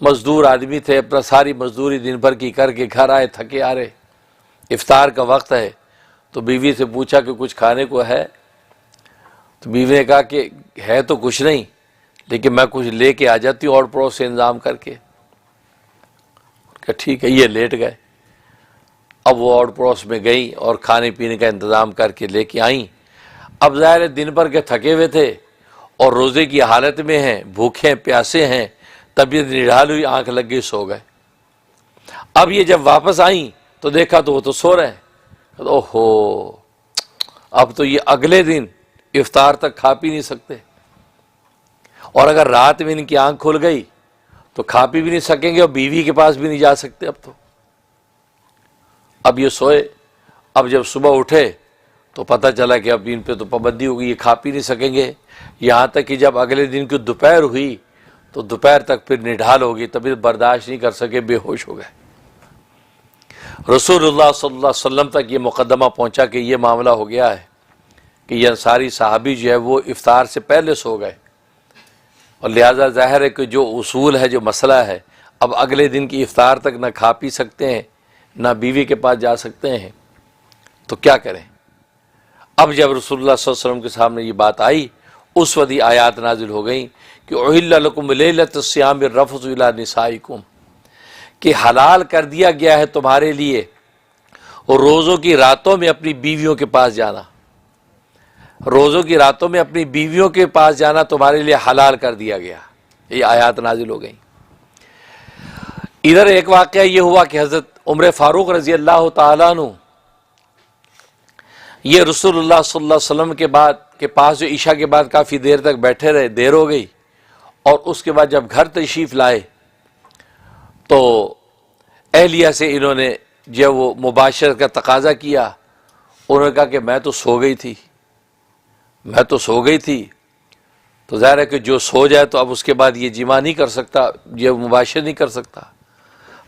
مزدور آدمی تھے، اپنا ساری مزدوری دن بھر کی کر کے گھر آئے تھکے آ رہے، افطار کا وقت ہے، تو بیوی سے پوچھا کہ کچھ کھانے کو ہے؟ تو بیوی نے کہا کہ ہے تو کچھ نہیں، لیکن میں کچھ لے کے آ جاتی ہوں اور پڑوس سے انتظام کر کے۔ کہ ٹھیک ہے، یہ لیٹ گئے۔ اب وہ اور پڑوس میں گئی اور کھانے پینے کا انتظام کر کے لے کے آئیں۔ اب ظاہر ہے دن بھر کے تھکے ہوئے تھے اور روزے کی حالت میں ہیں، بھوکے پیاسے ہیں، طبیعت نڈھال ہوئی، آنکھ لگ گئی، سو گئے۔ اب یہ جب واپس آئیں تو دیکھا تو وہ تو سو رہے ہیں۔ اوہو، اب تو یہ اگلے دن افطار تک کھا پی نہیں سکتے، اور اگر رات میں ان کی آنکھ کھل گئی تو کھا پی بھی نہیں سکیں گے اور بیوی کے پاس بھی نہیں جا سکتے۔ اب یہ سوئے، اب جب صبح اٹھے تو پتہ چلا کہ اب ان پہ تو پابندی ہو گئی، یہ کھا پی نہیں سکیں گے، یہاں تک کہ جب اگلے دن کی دوپہر ہوئی تو دوپہر تک پھر نڈھال ہو گئی، طبیعت برداشت نہیں کر سکے، بے ہوش ہو گئے۔ رسول اللہ صلی اللہ علیہ وسلم تک یہ مقدمہ پہنچا کہ یہ معاملہ ہو گیا ہے کہ یہ انصاری صحابی جو ہے وہ افطار سے پہلے سو گئے، اور لہذا ظاہر ہے کہ جو اصول ہے، جو مسئلہ ہے، اب اگلے دن کی افطار تک نہ کھا پی سکتے ہیں نہ بیوی کے پاس جا سکتے ہیں، تو کیا کریں؟ اب جب رسول اللہ صلی اللہ علیہ وسلم کے سامنے یہ بات آئی، اس وقت یہ آیات نازل ہو گئیں کہ احل لکم لیلۃ الصیام الرفث الی نسائکم، کہ حلال کر دیا گیا ہے تمہارے لیے اور روزوں کی راتوں میں اپنی بیویوں کے پاس جانا، روزوں کی راتوں میں اپنی بیویوں کے پاس جانا تمہارے لیے حلال کر دیا گیا۔ یہ آیات نازل ہو گئیں۔ ادھر ایک واقعہ یہ ہوا کہ حضرت عمر فاروق رضی اللہ تعالیٰ عنہ یہ رسول اللہ صلی اللہ علیہ وسلم کے پاس جو عشاء کے بعد کافی دیر تک بیٹھے رہے، دیر ہو گئی، اور اس کے بعد جب گھر تشریف لائے تو اہلیہ سے انہوں نے جو وہ مباشرت کا تقاضا کیا، انہوں نے کہا کہ میں تو سو گئی تھی، تو ظاہر ہے کہ جو سو جائے تو اب اس کے بعد یہ جماع نہیں کر سکتا، یہ مباشر نہیں کر سکتا۔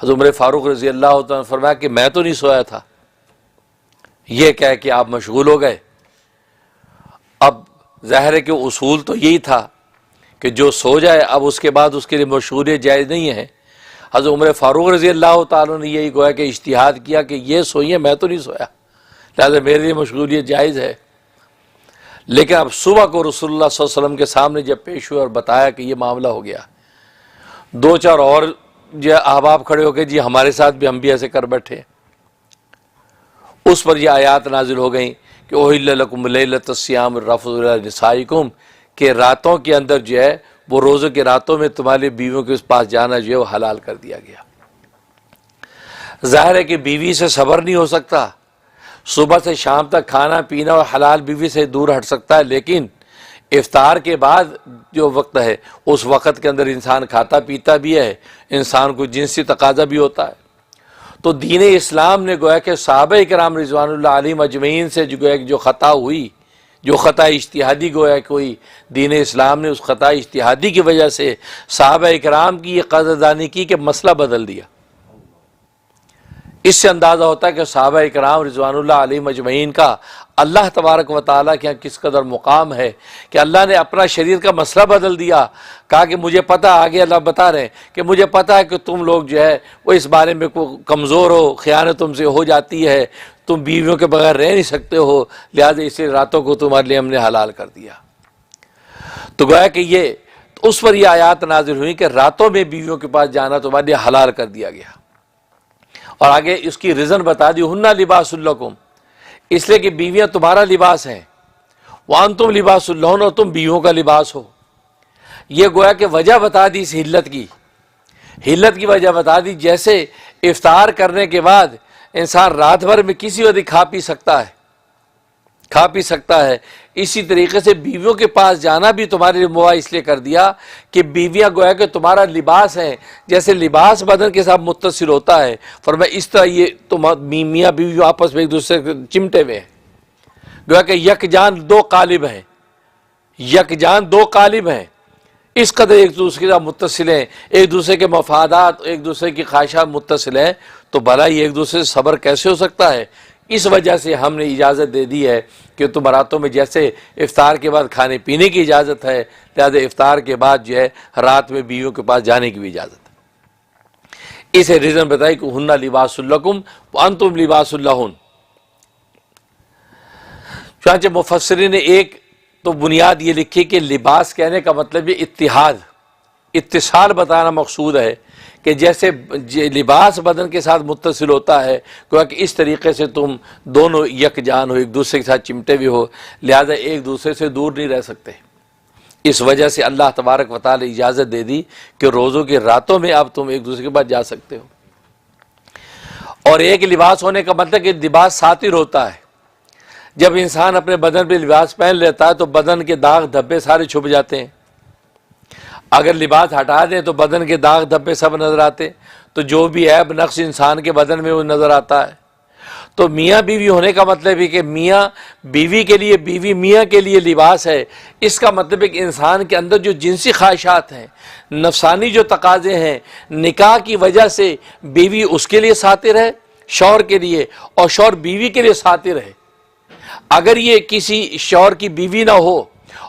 حضرت عمر فاروق رضی اللہ عنہ نے فرمایا کہ میں تو نہیں سویا تھا، یہ کہہ کہ آپ مشغول ہو گئے۔ اب ظاہر ہے کہ اصول تو یہی تھا کہ جو سو جائے اب اس کے بعد اس کے لیے مشغولیت جائز نہیں ہے۔ حضرت عمر فاروق رضی اللہ تعالیٰ نے یہی گویا کہ اجتہاد کیا کہ یہ سوئیے، میں تو نہیں سویا، لہٰذا میرے لیے مشغولیت جائز ہے۔ لیکن اب صبح کو رسول اللہ صلی اللہ علیہ وسلم کے سامنے جب پیش ہوئے اور بتایا کہ یہ معاملہ ہو گیا، دو چار اور جو احباب کھڑے ہو گئے، جی ہمارے ساتھ بھی، ہم بھی ایسے کر بیٹھے، اس پر یہ آیات نازل ہو گئیں کہ احل لکم لیلۃ الصیام الرفث الی نسائکم، کہ راتوں کے اندر جو ہے وہ روزوں کی راتوں میں تمہاری بیویوں کے پاس جانا جو ہے وہ حلال کر دیا گیا۔ ظاہر ہے کہ بیوی سے صبر نہیں ہو سکتا، صبح سے شام تک کھانا پینا اور حلال بیوی سے دور ہٹ سکتا ہے، لیکن افطار کے بعد جو وقت ہے اس وقت کے اندر انسان کھاتا پیتا بھی ہے، انسان کو جنسی تقاضا بھی ہوتا ہے۔ تو دین اسلام نے گویا کہ صحابہ کرام رضوان اللہ علیہم اجمعین سے جو خطا ہوئی، جو خطا اجتہادی گویا کوئی، دین اسلام نے اس خطا اجتہادی کی وجہ سے صحابہ کرام کی یہ قدردانی کی کہ مسئلہ بدل دیا۔ اس سے اندازہ ہوتا ہے کہ صحابہ کرام رضوان اللہ علیہم اجمعین کا اللہ تبارک و تعالیٰ کے یہاں کس قدر مقام ہے کہ اللہ نے اپنا شریعت کا مسئلہ بدل دیا۔ کہا کہ مجھے پتہ، آگے اللہ بتا رہے ہیں کہ مجھے پتہ ہے کہ تم لوگ جو ہے وہ اس بارے میں کمزور ہو، خیانت تم سے ہو جاتی ہے، تم بیویوں کے بغیر رہ نہیں سکتے ہو، لہٰذا اس راتوں کو تمہارے لیے ہم نے حلال کر دیا۔ تو گویا کہ یہ اس پر یہ آیات نازل ہوئی کہ راتوں میں بیویوں کے پاس جانا تمہارے لیے حلال کر دیا گیا، اور آگے اس کی ریزن بتا دی، ہن لباس لکم، اس لیے کہ بیویاں تمہارا لباس ہیں، وانتم لباس لہن، اور تم بیویوں کا لباس ہو۔ یہ گویا کہ وجہ بتا دی اس حلت کی وجہ بتا دی، جیسے افطار کرنے کے بعد انسان رات بھر میں کسی وقت کھا پی سکتا ہے، اسی طریقے سے بیویوں کے پاس جانا بھی تمہارے لیے مباح اس لیے کر دیا کہ بیویاں گویا کہ تمہارا لباس ہیں، جیسے لباس بدن کے ساتھ متصل ہوتا ہے، فرمایا اس طرح یہ تم میاں بیوی آپس میں ایک دوسرے کے چمٹے ہوئے ہیں، گویا کہ یکجان دو قالب ہیں، اس قدر ایک دوسرے کے ساتھ متصل ہیں، ایک دوسرے کے مفادات، ایک دوسرے کی خواہشات متصل ہیں، تو بھلا یہ ایک دوسرے سے صبر کیسے ہو سکتا ہے؟ اس وجہ سے ہم نے اجازت دے دی ہے کہ تم راتوں میں جیسے افطار کے بعد کھانے پینے کی اجازت ہے، لہذا افطار کے بعد جو ہے رات میں بیویوں کے پاس جانے کی بھی اجازت ہے۔ اسے ریزن بتائی کہ ہن لباس لکم وانتم لباس لہن۔ چنانچہ مفسرین نے ایک تو بنیاد یہ لکھی کہ لباس کہنے کا مطلب یہ اتحاد، اتصال بتانا مقصود ہے، کہ جیسے لباس بدن کے ساتھ متصل ہوتا ہے، گویا کہ اس طریقے سے تم دونوں یکجان ہو، ایک دوسرے کے ساتھ چمٹے ہوئے ہو، لہذا ایک دوسرے سے دور نہیں رہ سکتے۔ اس وجہ سے اللہ تبارک و تعالی اجازت دے دی کہ روزوں کی راتوں میں اب تم ایک دوسرے کے پاس جا سکتے ہو۔ اور ایک لباس ہونے کا مطلب کہ لباس ساتر ہوتا ہے۔ جب انسان اپنے بدن پہ لباس پہن لیتا ہے تو بدن کے داغ دھبے سارے چھپ جاتے ہیں۔ اگر لباس ہٹا دیں تو بدن کے داغ دھبے سب نظر آتے، تو جو بھی عیب نقص انسان کے بدن میں وہ نظر آتا ہے۔ تو میاں بیوی ہونے کا مطلب ہے کہ میاں بیوی کے لیے، بیوی میاں کے لیے لباس ہے۔ اس کا مطلب ہے کہ انسان کے اندر جو جنسی خواہشات ہیں، نفسانی جو تقاضے ہیں، نکاح کی وجہ سے بیوی اس کے لیے ساتر ہے شوہر کے لیے، اور شوہر بیوی کے لیے ساتر ہے۔ اگر یہ کسی شوہر کی بیوی نہ ہو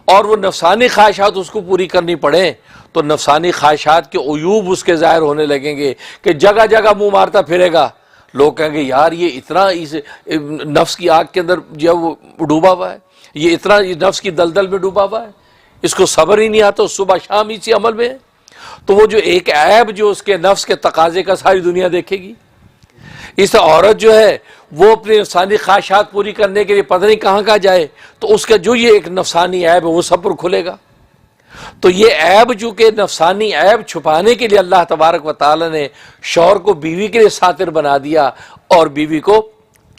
اور وہ نفسانی خواہشات اس کو پوری کرنی پڑیں تو نفسانی خواہشات کے عیوب اس کے ظاہر ہونے لگیں گے کہ جگہ جگہ منہ مارتا پھرے گا۔ لوگ کہیں گے یار یہ اتنا اس نفس کی آگ کے اندر جو وہ ڈوبا ہوا ہے، یہ اتنا نفس کی دلدل میں ڈوبا ہوا ہے، اس کو صبر ہی نہیں آتا، صبح شام اسی عمل میں ہے۔ تو وہ جو ایک عیب جو اس کے نفس کے تقاضے کا ساری دنیا دیکھے گی۔ اس عورت جو ہے وہ اپنے نفسانی خواہشات پوری کرنے کے لیے پتہ نہیں کہاں کہاں جائے، تو اس کا جو یہ ایک نفسانی عیب ہے وہ سب پر کھلے گا۔ تو یہ عیب چونکہ نفسانی عیب چھپانے کے لیے اللہ تبارک و تعالی نے شوہر کو بیوی کے لیے ساتر بنا دیا اور بیوی کو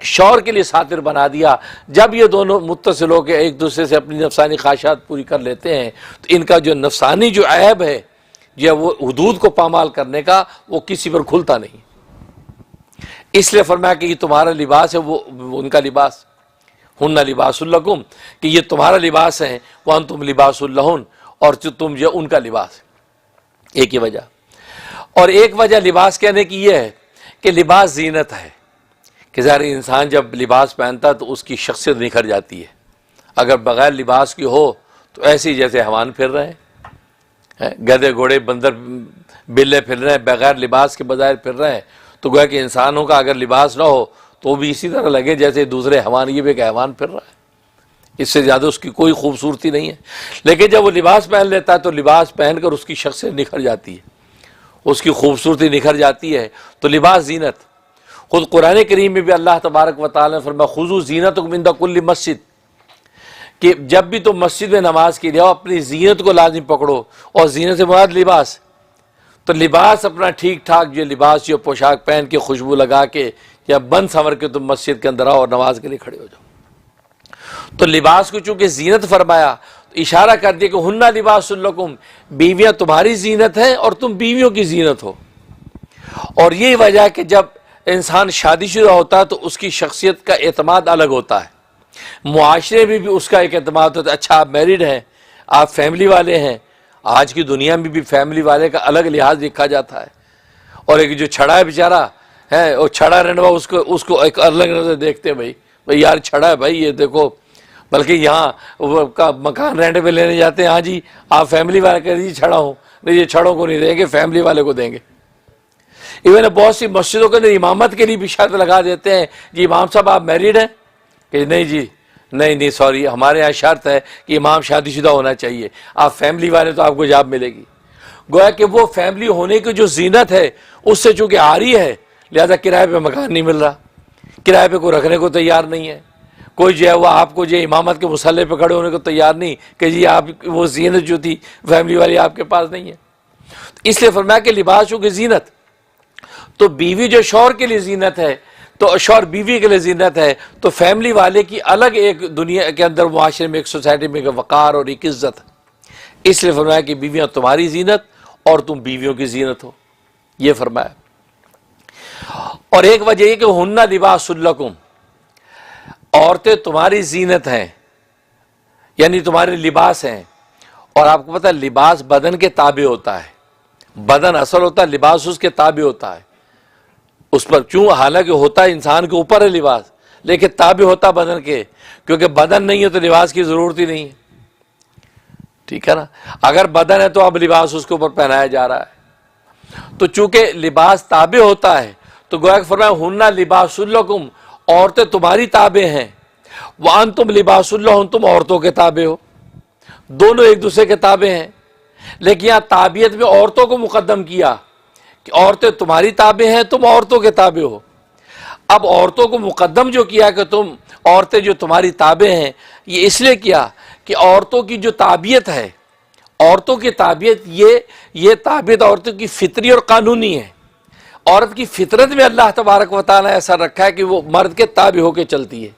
شوہر کے لیے ساتر بنا دیا۔ جب یہ دونوں متصل ہو کے ایک دوسرے سے اپنی نفسانی خواہشات پوری کر لیتے ہیں تو ان کا جو نفسانی جو عیب ہے یا وہ حدود کو پامال کرنے کا، وہ کسی پر کھلتا نہیں۔ اس لیے فرمایا کہ یہ تمہارا لباس ہے، وہ ان کا لباس، ہن لباس لکم، کہ یہ تمہارا لباس ہے، وانتم لباس لہن، اور جو تم جو ان کا لباس ہے۔ ایک ہی وجہ۔ اور ایک وجہ لباس کہنے کی یہ ہے کہ لباس زینت ہے، کہ ظاہر انسان جب لباس پہنتا ہے تو اس کی شخصیت نکھر جاتی ہے۔ اگر بغیر لباس کی ہو تو ایسی جیسے حیوان پھر رہے ہیں، گدھے گھوڑے بندر بلے پھر رہے ہیں، بغیر لباس کے بظاہر پھر رہے ہیں، تو گویا کہ انسانوں کا اگر لباس نہ ہو تو وہ بھی اسی طرح لگے جیسے دوسرے حیوان، یہ بھی ایک حیوان پھر رہا ہے، اس سے زیادہ اس کی کوئی خوبصورتی نہیں ہے۔ لیکن جب وہ لباس پہن لیتا ہے تو لباس پہن کر اس کی شخصیت نکھر جاتی ہے، اس کی خوبصورتی نکھر جاتی ہے۔ تو لباس زینت، خود قرآن کریم میں بھی اللہ تبارک و تعالیٰ نے فرمایا خذوا زینتکم عند کل مسجد، کہ جب بھی تم مسجد میں نماز کے لیے آؤ اپنی زینت کو لازم پکڑو، اور زینت سے مراد لباس۔ تو لباس اپنا ٹھیک ٹھاک جو لباس جو پوشاک پہن کے خوشبو لگا کے یا بند سنور کے تم مسجد کے اندر آؤ اور نماز کے لیے کھڑے ہو جاؤ۔ تو لباس کو چونکہ زینت فرمایا تو اشارہ کر دیا کہ ہن لباس لکم، بیویاں تمہاری زینت ہیں اور تم بیویوں کی زینت ہو۔ اور یہی وجہ ہے کہ جب انسان شادی شدہ ہوتا ہے تو اس کی شخصیت کا اعتماد الگ ہوتا ہے، معاشرے میں بھی اس کا ایک اعتماد ہوتا ہے۔ اچھا آپ میرڈ ہیں، آپ فیملی والے ہیں، آج کی دنیا میں بھی فیملی والے کا الگ لحاظ رکھا جاتا ہے، اور ایک جو چھڑا ہے بیچارہ ہے، اور چھڑا رہنے والا اس کو ایک الگ نظر دیکھتے ہیں، بھائی یار چھڑا ہے بھائی یہ دیکھو، بلکہ یہاں کا مکان رینٹ پہ لینے جاتے ہیں، ہاں جی آپ فیملی والے کہہ دیجیے چھڑا ہوں، نہیں یہ چھڑوں کو نہیں دیں گے، فیملی والے کو دیں گے۔ ایون بہت سی مسجدوں کے اندر امامت کے لیے بھی شرط لگا دیتے ہیں، جی امام صاحب آپ میریڈ ہیں؟ کہ نہیں جی نہیں سوری، ہمارے یہاں شرط ہے کہ امام شادی شدہ ہونا چاہیے، آپ فیملی والے تو آپ کو جاب ملے گی۔ گویا کہ وہ فیملی ہونے کی جو زینت ہے اس سے چونکہ عاری ہے، لہذا کرائے پہ مکان نہیں مل رہا، کرائے پہ کوئی رکھنے کو تیار نہیں ہے، کوئی جو ہے وہ آپ کو جو امامت کے مصلے پہ کھڑے ہونے کو تیار نہیں کہ جی آپ وہ زینت جو تھی فیملی والی آپ کے پاس نہیں ہے۔ اس لیے فرمایا کہ لباس چونکہ زینت، تو بیوی جو شوہر کے لیے زینت ہے تو شوہر بیوی کے لیے زینت ہے، تو فیملی والے کی الگ ایک دنیا کے اندر معاشرے میں ایک سوسائٹی میں ایک وقار اور ایک عزت ہے۔ اس لیے فرمایا کہ بیویاں تمہاری زینت اور تم بیویوں کی زینت ہو، یہ فرمایا۔ اور ایک وجہ یہ کہ ہن لباس لکم، عورتیں تمہاری زینت ہیں، یعنی تمہارے لباس ہیں۔ اور آپ کو پتہ ہے لباس بدن کے تابع ہوتا ہے، بدن اصل ہوتا ہے، لباس اس کے تابع ہوتا ہے اس پر، کیوں حالانکہ ہوتا ہے انسان کے اوپر ہے لباس، لیکن تابع ہوتا بدن کے، کیونکہ بدن نہیں ہے تو لباس کی ضرورت ہی نہیں ہے، ٹھیک ہے نا۔ اگر بدن ہے تو اب لباس اس کے اوپر پہنایا جا رہا ہے۔ تو چونکہ لباس تابع ہوتا ہے تو گویا کہ فرمایا ہننا لباس لکم، عورتیں تمہاری تابع ہیں، وانتم لباس لہن، تم عورتوں کے تابع ہو، دونوں ایک دوسرے کے تابع ہیں۔ لیکن یہاں تابعیت میں عورتوں کو مقدم کیا کہ عورتیں تمہاری تابع ہیں، تم عورتوں کے تابع ہو۔ اب عورتوں کو مقدم جو کیا کہ تم عورتیں جو تمہاری تابع ہیں، یہ اس لیے کیا کہ عورتوں کی جو تابعیت ہے، عورتوں کی تابعیت یہ تابعیت عورتوں کی فطری اور قانونی ہے۔ عورت کی فطرت میں اللہ تبارک و تعالیٰ ایسا رکھا ہے کہ وہ مرد کے تابع ہو کے چلتی ہے،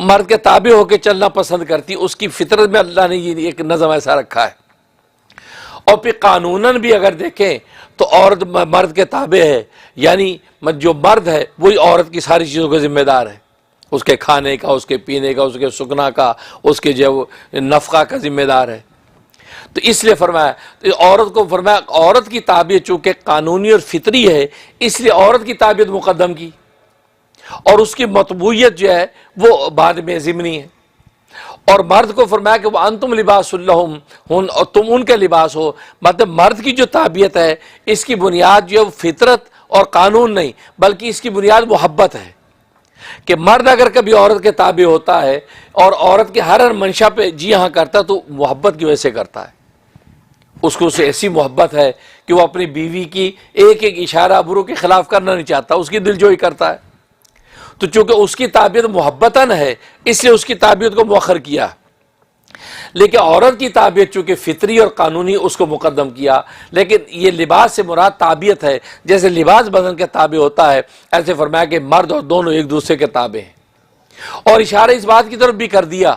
مرد کے تابع ہو کے چلنا پسند کرتی ہے، اس کی فطرت میں اللہ نے یہ ایک نظم ایسا رکھا ہے۔ اور پھر قانوناً بھی اگر دیکھیں تو عورت مرد کے تابع ہے، یعنی جو مرد ہے وہی عورت کی ساری چیزوں کا ذمہ دار ہے، اس کے کھانے کا، اس کے پینے کا، اس کے سکنا کا، اس کے جو نفقہ کا ذمہ دار ہے۔ تو اس لیے فرمایا، تو عورت کو فرمایا عورت کی تابعیت چونکہ قانونی اور فطری ہے، اس لیے عورت کی تابعیت مقدم کی، اور اس کی مطبوعیت جو ہے وہ بعد میں ضمنی ہے۔ اور مرد کو فرمایا کہ وہ انتم لباس لہم، اور تم ان کے لباس ہو، مطلب مرد کی جو تابعیت ہے اس کی بنیاد جو ہے وہ فطرت اور قانون نہیں، بلکہ اس کی بنیاد محبت ہے، کہ مرد اگر کبھی عورت کے تابع ہوتا ہے اور عورت کے ہر منشا پہ جی ہاں کرتا ہے تو محبت کی وجہ سے کرتا ہے، اس کو اسے ایسی محبت ہے کہ وہ اپنی بیوی کی ایک ایک اشارہ ابرو کے خلاف کرنا نہیں چاہتا، اس کی دل جوئی کرتا ہے۔ تو چونکہ اس کی تابعیت محبتاً ہے اس لیے اس کی تابعیت کو مؤخر کیا، لیکن عورت کی تابعیت چونکہ فطری اور قانونی اس کو مقدم کیا۔ لیکن یہ لباس سے مراد تابعیت ہے، جیسے لباس بدن کے تابع ہوتا ہے ایسے فرمایا کہ مرد اور دونوں ایک دوسرے کے تابع ہیں۔ اور اشارہ اس بات کی طرف بھی کر دیا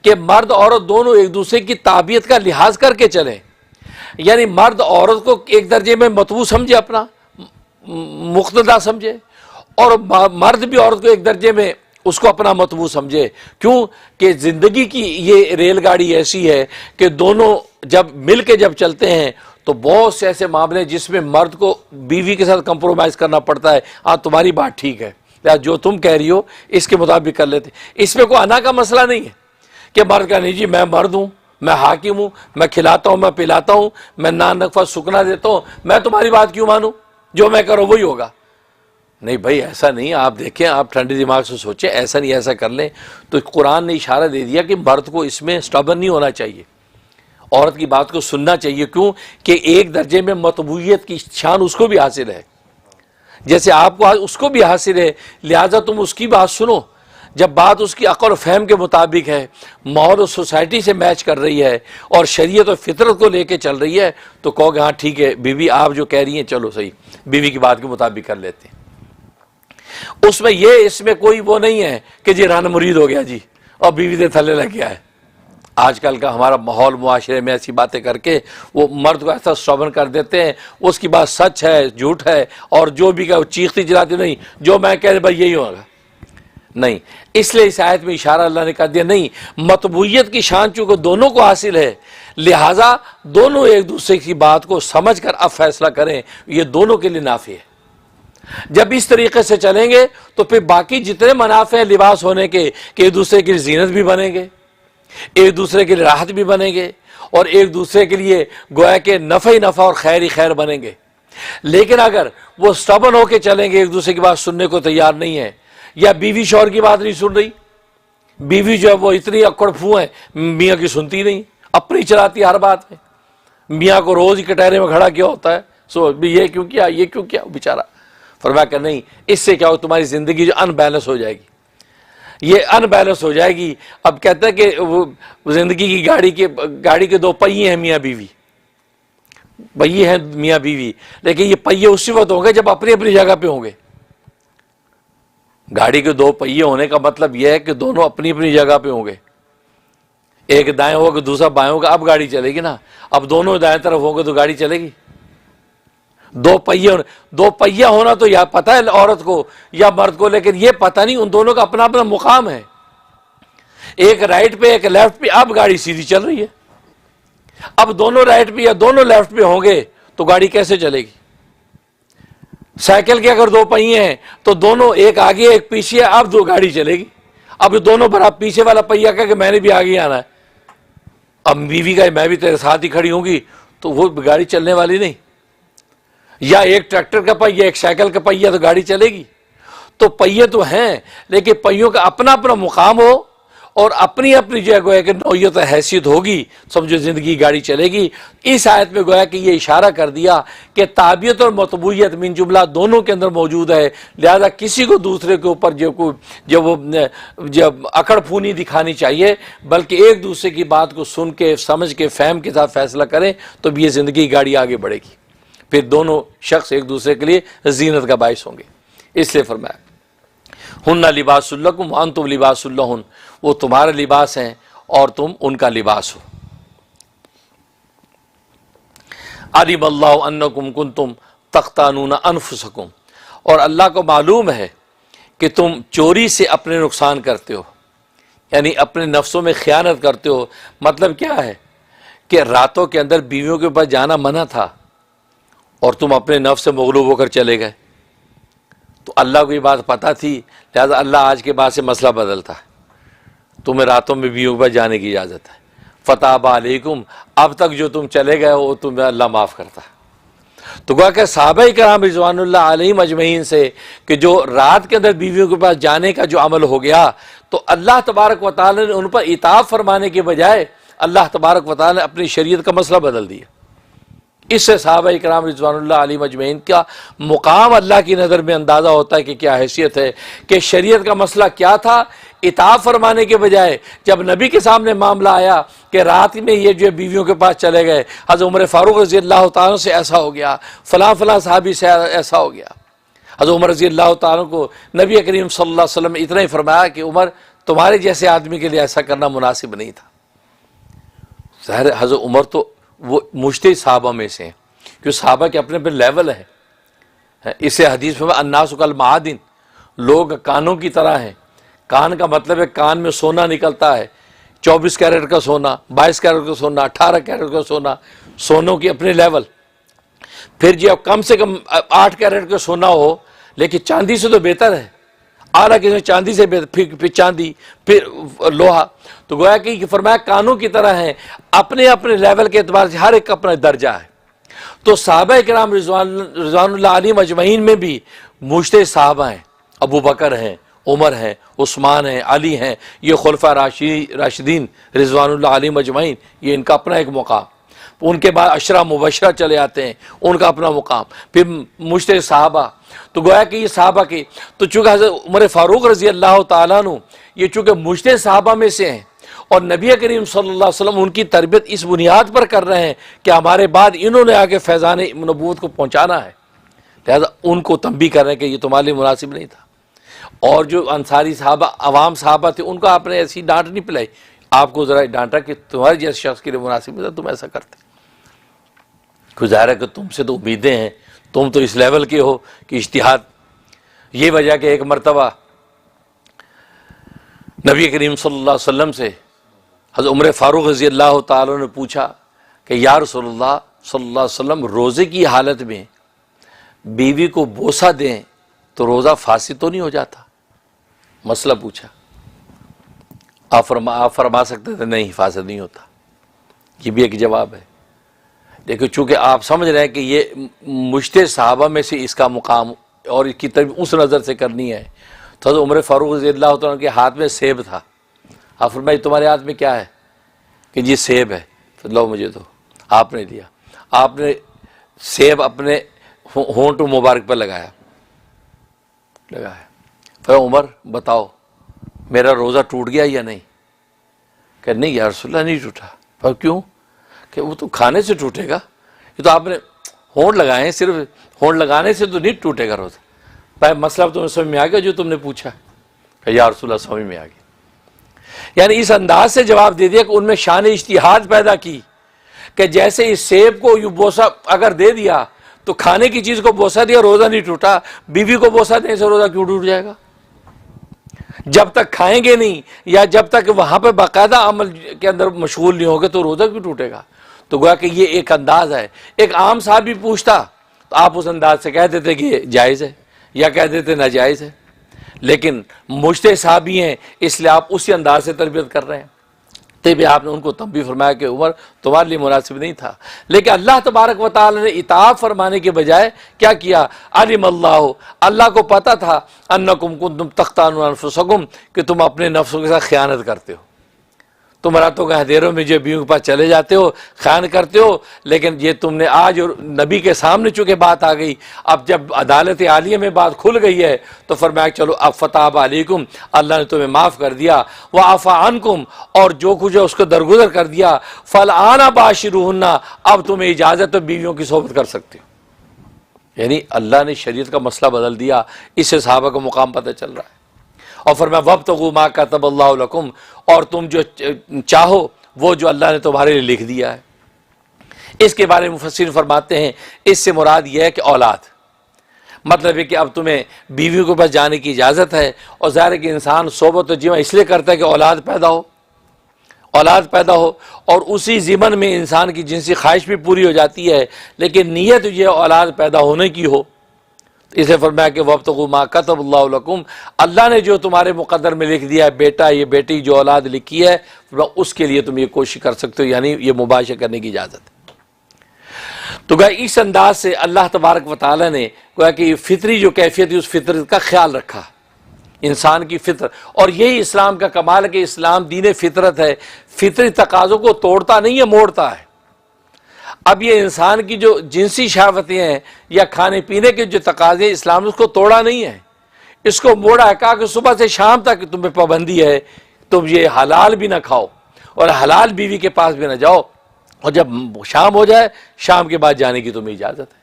کہ مرد عورت دونوں ایک دوسرے کی تابعیت کا لحاظ کر کے چلیں، یعنی مرد عورت کو ایک درجے میں متبوع سمجھے، اپنا مقتدا سمجھے، اور مرد بھی عورت کو ایک درجے میں اس کو اپنا متبوع سمجھے۔ کیوں کہ زندگی کی یہ ریل گاڑی ایسی ہے کہ دونوں جب مل کے جب چلتے ہیں تو بہت سے ایسے معاملے جس میں مرد کو بیوی کے ساتھ کمپرومائز کرنا پڑتا ہے، ہاں تمہاری بات ٹھیک ہے یا جو تم کہہ رہی ہو اس کے مطابق کر لیتے۔ اس میں کوئی انا کا مسئلہ نہیں ہے کہ مرد کا نہیں جی میں مرد ہوں، میں حاکم ہوں، میں کھلاتا ہوں، میں پلاتا ہوں، میں نانفع سکنا دیتا ہوں، میں تمہاری بات کیوں مانوں، جو میں کروں وہی ہوگا۔ نہیں بھائی ایسا نہیں، آپ دیکھیں، آپ ٹھنڈے دماغ سے سوچیں، ایسا نہیں، ایسا کر لیں۔ تو قرآن نے اشارہ دے دیا کہ مرد کو اس میں سٹبن نہیں ہونا چاہیے، عورت کی بات کو سننا چاہیے۔ کیوں کہ ایک درجے میں مطبوعیت کی شان اس کو بھی حاصل ہے، جیسے آپ کو اس کو بھی حاصل ہے، لہٰذا تم اس کی بات سنو۔ جب بات اس کی عقل و فہم کے مطابق ہے، ماحول اور سوسائٹی سے میچ کر رہی ہے اور شریعت اور فطرت کو لے کے چل رہی ہے تو کہو گے ہاں ٹھیک ہے بیوی آپ جو کہہ رہی ہیں چلو صحیح، بیوی کی بات کے مطابق کر لیتے ہیں۔ اس میں کوئی وہ نہیں ہے کہ جی رن مرید ہو گیا جی اور بیوی دے تھلے لگ گیا ہے۔ آج کل کا ہمارا ماحول معاشرے میں ایسی باتیں کر کے وہ مرد کو ایسا سٹبن کر دیتے ہیں، اس کی بات سچ ہے جھوٹ ہے، اور جو بھی کہ چیختی چلاتی نہیں، جو میں کہہ رہا بھائی یہی ہوگا، نہیں۔ اس لیے اس آیت میں اشارہ اللہ نے کر دیا نہیں، مطبوعیت کی شان چونکہ دونوں کو حاصل ہے، لہٰذا دونوں ایک دوسرے کی بات کو سمجھ کر اب فیصلہ کریں، یہ دونوں کے لیے نافع ہے۔ جب اس طریقے سے چلیں گے تو پھر باقی جتنے منافع ہیں لباس ہونے کے، کہ ایک دوسرے کے لیے زینت بھی بنیں گے، ایک دوسرے کے لیے راحت بھی بنیں گے، اور ایک دوسرے کے لیے گویا کہ نفع ہی نفع اور خیر ہی خیر بنیں گے۔ لیکن اگر وہ سٹبن ہو کے چلیں گے، ایک دوسرے کی بات سننے کو تیار نہیں ہے، یا بیوی شوہر کی بات نہیں سن رہی، بیوی جو ہے وہ اتنی اکڑ پھو ہے میاں کی سنتی نہیں، اپنی چلاتی ہر بات میں، میاں کو روز ہی کٹہرے میں کھڑا کیا ہوتا ہے، سو یہ کیوں کیا، یہ کیوں کیا، بیچارہ۔ فرمایا کہ نہیں، اس سے کیا ہو تمہاری زندگی جو ان بیلنس ہو جائے گی، یہ ان بیلنس ہو جائے گی۔ اب کہتے ہیں کہ وہ زندگی کی گاڑی کے دو پہیے ہیں میاں بیوی، پہیے ہیں میاں بیوی، لیکن یہ پہیے اسی وقت ہوں گے جب اپنی اپنی جگہ پہ ہوں گے۔ گاڑی کے دو پہیے ہونے کا مطلب یہ ہے کہ دونوں اپنی اپنی جگہ پہ ہوں گے، ایک دائیں ہوگا دوسرا بائیں ہوگا، اب گاڑی چلے گی نا۔ اب دونوں دائیں طرف ہوں گے تو گاڑی چلے گی۔ دو پہیہ ہونا تو یا پتہ ہے عورت کو یا مرد کو، لیکن یہ پتہ نہیں، ان دونوں کا اپنا اپنا مقام ہے، ایک رائٹ پہ ایک لیفٹ پہ، اب گاڑی سیدھی چل رہی ہے۔ اب دونوں رائٹ پہ یا دونوں لیفٹ پہ ہوں گے تو گاڑی کیسے چلے گی؟ سائیکل کے اگر دو پہیے ہیں تو دونوں، ایک آگے ایک پیچھے، اب دو گاڑی چلے گی۔ اب دونوں برابر، پیچھے والا پہیہ کہا کہ میں نے بھی آگے آنا ہے، اب بیوی کا میں بھی تیرے ساتھ ہی کھڑی ہوں گی تو وہ گاڑی چلنے والی نہیں۔ یا ایک ٹریکٹر کا پہیہ ایک سائیکل کا پہیہ تو گاڑی چلے گی. تو پہیے تو ہیں لیکن پہیوں کا اپنا اپنا مقام ہو اور اپنی اپنی جو ہے گویا کہ نوعیت حیثیت ہوگی, سمجھو زندگی گاڑی چلے گی. اس آیت میں گویا کہ یہ اشارہ کر دیا کہ تابعیت اور مطبوعیت من جملہ دونوں کے اندر موجود ہے, لہذا کسی کو دوسرے کے اوپر جب اکڑ پھونی دکھانی چاہیے, بلکہ ایک دوسرے کی بات کو سن کے سمجھ کے فہم کے ساتھ فیصلہ کریں تو بھی یہ زندگی گاڑی آگے بڑھے گی. پھر دونوں شخص ایک دوسرے کے لیے زینت کا باعث ہوں گے. اس لیے فرمایا ہن لباس لکم وانتم لباس لہن, وہ تمہارا لباس ہیں اور تم ان کا لباس ہو. علم اللہ انکم کنتم تختانون انفسکم, اور اللہ کو معلوم ہے کہ تم چوری سے اپنے نقصان کرتے ہو, یعنی اپنے نفسوں میں خیانت کرتے ہو. مطلب کیا ہے کہ راتوں کے اندر بیویوں کے پاس جانا منع تھا اور تم اپنے نفس سے مغلوب ہو کر چلے گئے. تو اللہ کو یہ بات پتہ تھی, لہذا اللہ آج کے بعد سے مسئلہ بدلتا ہے, تمہیں راتوں میں بیویوں کے پاس جانے کی اجازت ہے. فتاب علیکم, اب تک جو تم چلے گئے ہو تمہیں اللہ معاف کرتا ہے. تو گویا کہ صحابہ کرام رضوان اللہ علیہم اجمعین سے کہ جو رات کے اندر بیویوں کے پاس جانے کا جو عمل ہو گیا, تو اللہ تبارک و تعالی نے ان پر عتاب فرمانے کے بجائے اللہ تبارک و تعالی نے اپنی شریعت کا مسئلہ بدل دیا. اس سے صحابہ کرام رضوان اللہ علیہم اجمعین کا مقام اللہ کی نظر میں اندازہ ہوتا ہے کہ کیا حیثیت ہے, کہ شریعت کا مسئلہ کیا تھا. عتاب فرمانے کے بجائے جب نبی کے سامنے معاملہ آیا کہ رات میں یہ جو بیویوں کے پاس چلے گئے, حضرت عمر فاروق رضی اللہ تعالیٰ سے ایسا ہو گیا, فلاں فلاں صحابی سے ایسا ہو گیا. حضرت عمر رضی اللہ تعالیٰ کو نبی کریم صلی اللہ علیہ وسلم نے اتنا ہی فرمایا کہ عمر تمہارے جیسے آدمی کے لیے ایسا کرنا مناسب نہیں تھا. ظاہر حضرت عمر تو وہ مجتہد صحابہ میں سے ہیں, کہ صحابہ کے اپنے پہ لیول ہے. اسے حدیث میں الناس کالمعادن, لوگ کانوں کی طرح ہیں. کان کا مطلب ہے کان میں سونا نکلتا ہے, 24 کیرٹ کا سونا, 22 کیرٹ کا سونا, 18 کیرٹ کا سونا, سونوں کی اپنے لیول. پھر جب کم سے کم 8 کیرٹ کا سونا ہو, لیکن چاندی سے تو بہتر ہے, اعلیٰ قسم چاندی سے بہتر, پھر چاندی, پھر لوہا. تو گویا کہ فرمایا کانوں کی طرح ہیں, اپنے اپنے لیول کے اعتبار سے ہر ایک اپنا درجہ ہے. تو صحابہ کرام رضوان اللہ علیہم اجمعین میں بھی مجتہد صحابہ ہیں, ابو بکر ہیں, عمر ہیں, عثمان ہیں, علی ہیں, یہ خلفاء راشدین رضوان اللہ علیہم اجمعین, یہ ان کا اپنا ایک مقام. ان کے بعد عشرہ مبشرہ چلے آتے ہیں, ان کا اپنا مقام. پھر مجتہد صحابہ, تو گویا کہ یہ صحابہ کی, تو چونکہ حضرت عمر فاروق رضی اللہ تعالیٰ عنہ یہ چونکہ مجتہد صحابہ میں سے ہیں, اور نبی کریم صلی اللہ علیہ وسلم ان کی تربیت اس بنیاد پر کر رہے ہیں کہ ہمارے بعد انہوں نے آگے فیضان نبوت کو پہنچانا ہے, لہذا ان کو تنبیہ کر رہے ہیں کہ یہ تمہارے لیے مناسب نہیں تھا. اور جو انصاری صحابہ عوام صحابہ تھے, ان کو آپ نے ایسی ڈانٹ نہیں پلائی, آپ کو ذرا ڈانٹا کہ تمہارے جیسے شخص کے لیے مناسب نہیں تھا, تم ایسا کرتے. گزارا ہے کہ تم سے تو امیدیں ہیں, تم تو اس لیول کے ہو کہ اجتہاد. یہ وجہ کہ ایک مرتبہ نبی کریم صلی اللہ علیہ وسلم سے حضرت عمر فاروق رضی اللہ تعالیٰ نے پوچھا کہ یا رسول اللہ صلی اللہ علیہ وسلم, روزے کی حالت میں بیوی کو بوسہ دیں تو روزہ فاسد تو نہیں ہو جاتا؟ مسئلہ پوچھا. آپ فرما سکتے تھے نہیں, فاسد نہیں ہوتا. یہ بھی ایک جواب ہے. لیکن چونکہ آپ سمجھ رہے ہیں کہ یہ مجتہد صحابہ میں سے اس کا مقام اور اس کی تربیت اس نظر سے کرنی ہے, تو حضرت عمر فاروق رضی اللہ تعالیٰ کے ہاتھ میں سیب تھا. آپ فرمائے تمہارے ہاتھ میں کیا ہے؟ کہ جی سیب ہے. تو لو مجھے دو. آپ نے لیا, آپ نے سیب اپنے ہونٹ مبارک پر لگایا. پھر عمر بتاؤ میرا روزہ ٹوٹ گیا یا نہیں؟ کہ نہیں یا رسول اللہ نہیں ٹوٹا. پر کیوں؟ کہ وہ تو کھانے سے ٹوٹے گا, یہ تو آپ نے ہونٹ لگائے ہیں, صرف ہونٹ لگانے سے تو نہیں ٹوٹے گا روزہ. بھائی مسئلہ تمہیں سمجھ میں آ گیا جو تم نے پوچھا؟ کہ یا رسول اللہ سمجھ میں آ گیا. یعنی اس انداز سے جواب دے دیا کہ ان میں شان اجتہاد پیدا کی کہ جیسے اس سیب کو یوں بوسہ اگر دے دیا تو کھانے کی چیز کو بوسہ دیا, روزہ نہیں ٹوٹا. بیوی کو بوسہ دینے سے روزہ کیوں ٹوٹ جائے گا؟ جب تک کھائیں گے نہیں یا جب تک وہاں پہ باقاعدہ عمل کے اندر مشغول نہیں ہوگے تو روزہ کیوں ٹوٹے گا؟ تو گویا کہ یہ ایک انداز ہے. ایک عام صاحب بھی پوچھتا تو آپ اس انداز سے کہہ دیتے کہ یہ جائز ہے یا کہہ دیتے ناجائز ہے. لیکن مجتہد صحابی ہیں اس لیے آپ اسی انداز سے تربیت کر رہے ہیں. تب آپ نے ان کو تنبیہ فرمایا کہ عمر تمہارے لیے مناسب نہیں تھا، لیکن اللہ تبارک و تعالی نے اطاعت فرمانے کے بجائے کیا کیا، علم اللہ کو پتہ تھا انکم کنتم تختانون انفسکم کہ تم اپنے نفسوں کے ساتھ خیانت کرتے ہو، تم راتوں کے اندھیروں میں جو بیویوں کے پاس چلے جاتے ہو، خیانت کرتے ہو، لیکن یہ تم نے آج نبی کے سامنے چونکہ بات آ گئی، اب جب عدالت عالیہ میں بات کھل گئی ہے تو فرمایا چلو اب فتاب علیکم، اللہ نے تمہیں معاف کر دیا، وعفا عنکم، اور جو کچھ ہے اس کو درگزر کر دیا، فالآن باشروہن، اب تمہیں اجازت ہے بیویوں کی صحبت کر سکتے ہو۔ یعنی اللہ نے شریعت کا مسئلہ بدل دیا، اس سے صحابہ کو مقام پتہ چل رہا ہے۔ اور فرمایا وابتغوا ما کتب اللہ لکم، اور تم جو چاہو وہ جو اللہ نے تمہارے لیے لکھ دیا ہے۔ اس کے بارے میں مفسرین فرماتے ہیں اس سے مراد یہ ہے کہ اولاد، مطلب ہے کہ اب تمہیں بیویوں کے پاس جانے کی اجازت ہے، اور ظاہر ہے کہ انسان صحبت و جمع اس لیے کرتا ہے کہ اولاد پیدا ہو، اور اسی ضمن میں انسان کی جنسی خواہش بھی پوری ہو جاتی ہے، لیکن نیت یہ اولاد پیدا ہونے کی ہو۔ اسے فرمایا کہ وابتغوا ما کتب اللہ لکم، اللہ نے جو تمہارے مقدر میں لکھ دیا ہے، بیٹا یہ بیٹی جو اولاد لکھی ہے، اس کے لیے تم یہ کوشش کر سکتے ہو، یعنی یہ مباشرہ کرنے کی اجازت ہے۔ تو گویا اس انداز سے اللہ تبارک و تعالی نے گویا کہ فطری جو کیفیت ہے اس فطرت کا خیال رکھا، انسان کی فطرت، اور یہی اسلام کا کمال ہے کہ اسلام دین فطرت ہے، فطری تقاضوں کو توڑتا نہیں ہے، موڑتا ہے۔ اب یہ انسان کی جو جنسی شہوتیں ہیں یا کھانے پینے کے جو تقاضے ہیں، اسلام نے اس کو توڑا نہیں ہے، اس کو موڑا ہے، کہا کہ صبح سے شام تک تمہیں پابندی ہے، تم یہ حلال بھی نہ کھاؤ اور حلال بیوی کے پاس بھی نہ جاؤ، اور جب شام ہو جائے شام کے بعد جانے کی تمہیں اجازت ہے۔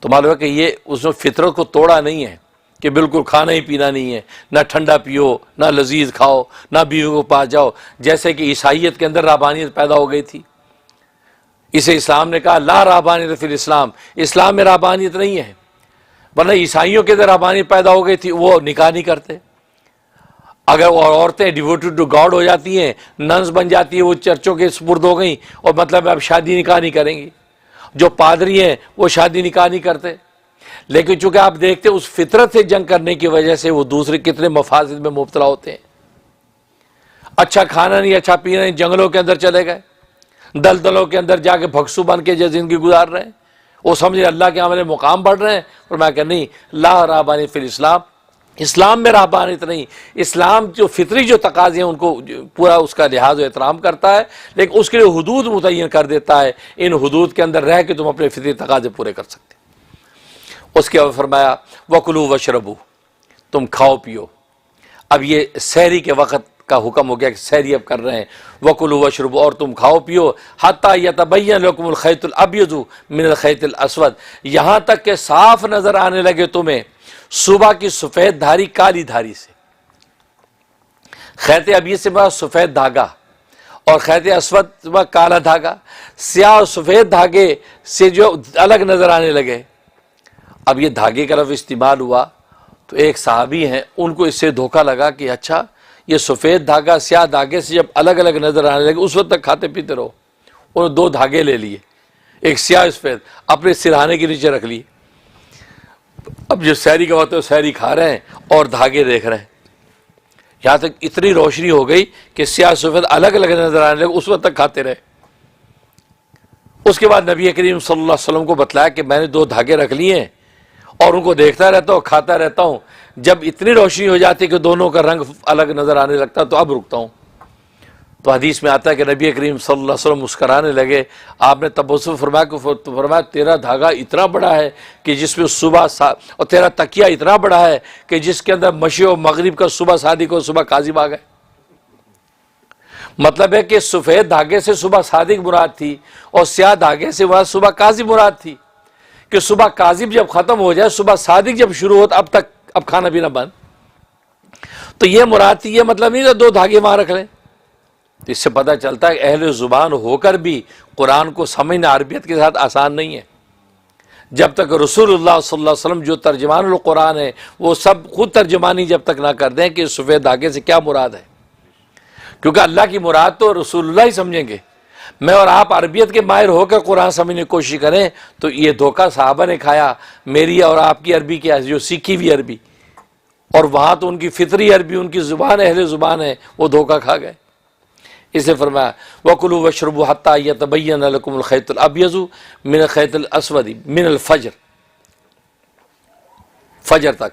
تو معلوم ہے کہ یہ اس نے فطرت کو توڑا نہیں ہے کہ بالکل کھانا ہی پینا نہیں ہے، نہ ٹھنڈا پیو، نہ لذیذ کھاؤ، نہ بیوی کے پاس جاؤ، جیسے کہ عیسائیت کے اندر رہبانیت پیدا ہو گئی تھی۔ اسے اسلام نے کہا لا رہبانیت فی الاسلام، اسلام میں رہبانیت نہیں ہے، ورنہ عیسائیوں کے اندر رہبانیت پیدا ہو گئی تھی، وہ نکاح نہیں کرتے۔ اگر وہ عورتیں ڈیوٹیڈ ٹو گاڈ ہو جاتی ہیں، ننس بن جاتی ہیں، وہ چرچوں کے سپرد ہو گئیں، اور مطلب اب شادی نکاح نہیں کریں گی۔ جو پادری ہیں وہ شادی نکاح نہیں کرتے، لیکن چونکہ آپ دیکھتے اس فطرت سے جنگ کرنے کی وجہ سے وہ دوسرے کتنے مفاسد میں مبتلا ہوتے ہیں۔ اچھا کھانا نہیں، اچھا پینا نہیں، جنگلوں کے اندر چلے گئے، دلدلوں کے اندر جا کے بھکسو بن کے جو زندگی گزار رہے ہیں، وہ سمجھے اللہ کے عمل مقام بڑھ رہے ہیں، اور میں کہ نہیں، لا رہبانیت فی الاسلام، اسلام میں رہبانیت نہیں، اسلام جو فطری جو تقاضے ہیں ان کو پورا اس کا لحاظ و احترام کرتا ہے، لیکن اس کے لیے حدود متعین کر دیتا ہے، ان حدود کے اندر رہ کے تم اپنے فطری تقاضے پورے کر سکتے۔ اس کے بعد فرمایا وَكُلُوا وَاشْرَبُوا، تم کھاؤ پیو۔ اب یہ سحری کے وقت کا حکم ہو گیا کہ سحری اب کر رہے ہیں، وَكُلُوا وَاشْرَبُوا، اور تم کھاؤ پیو، حَتَّى يَتَبَيَّنَ لَكُمُ الْخَيْطُ الْأَبْيَضُ مِنَ الْخَيْطِ الْأَسْوَدِ، یہاں تک کہ صاف نظر آنے لگے تمہیں صبح کی سفید دھاری کالی دھاری سے۔ خیط ابیض سے مراد سفید دھاگا، اور خیط اسود کالا دھاگا، سیاہ اور سفید دھاگے سے جو الگ نظر آنے لگے۔ اب یہ دھاگے کا لفظ استعمال ہوا تو ایک صحابی ہیں، ان کو اس سے دھوکہ لگا کہ اچھا یہ سفید دھاگا سیاہ دھاگے سے جب الگ الگ نظر آنے لگے اس وقت تک کھاتے پیتے رہو۔ انہوں نے 2 دھاگے لے لیے، ایک سیاہ سفید، اپنے سرہانے کے نیچے رکھ لیے۔ اب جو سحری کا وقت ہے وہ سحری کھا رہے ہیں اور دھاگے دیکھ رہے ہیں، یہاں تک اتنی روشنی ہو گئی کہ سیاہ سفید الگ الگ نظر آنے لگے، اس وقت تک کھاتے رہے۔ اس کے بعد نبی کریم صلی اللہ علیہ وسلم کو بتلایا کہ میں نے 2 دھاگے رکھ لیے ہیں اور ان کو دیکھتا رہتا ہوں، کھاتا رہتا ہوں، جب اتنی روشنی ہو جاتی کہ دونوں کا رنگ الگ نظر آنے لگتا تو اب رکتا ہوں۔ تو حدیث میں آتا ہے کہ نبی کریم صلی اللہ علیہ وسلم مسکرانے لگے، آپ نے تبسم فرمایا تیرا دھاگا اتنا بڑا ہے کہ جس میں صبح اور تیرا تکیہ اتنا بڑا ہے کہ جس کے اندر مشرق و مغرب کا صبح صادق اور صبح کاذب آ گئے۔ مطلب ہے کہ سفید دھاگے سے صبح صادق مراد تھی اور سیاہ دھاگے سے مراد صبح کاذب مراد تھی، کہ صبح کاذب جب ختم ہو جائے، صبح صادق جب شروع ہوتا اب کھانا پینا بند۔ تو یہ مراد تھی، یہ مطلب نہیں تھا 2 دھاگے وہاں رکھ لیں۔ تو اس سے پتہ چلتا ہے کہ اہل زبان ہو کر بھی قرآن کو سمجھنا عربیت کے ساتھ آسان نہیں ہے۔ جب تک رسول اللہ صلی اللہ علیہ وسلم جو ترجمان القرآن ہے وہ سب خود ترجمانی جب تک نہ کر دیں کہ سفید دھاگے سے کیا مراد ہے، کیونکہ اللہ کی مراد تو رسول اللہ ہی سمجھیں گے۔ میں اور آپ عربیت کے ماہر ہو کر قرآن سمجھنے کی کوشش کریں تو یہ دھوکہ صحابہ نے کھایا، میری اور آپ کی عربی کیا جو سیکھی ہوئی عربی، اور وہاں تو ان کی فطری عربی، ان کی زبان اہل زبان ہے، وہ دھوکہ کھا گئے۔ اس نے فرمایا وَكُلُوا وَاشْرَبُوا حَتَّى يَتَبَيَّنَ لَكُمُ الْخَيْطُ الْأَبْيَضُ مِنَ الْخَيْطِ الْأَسْوَدِ مِنَ الْفَجْرِ، فجر تک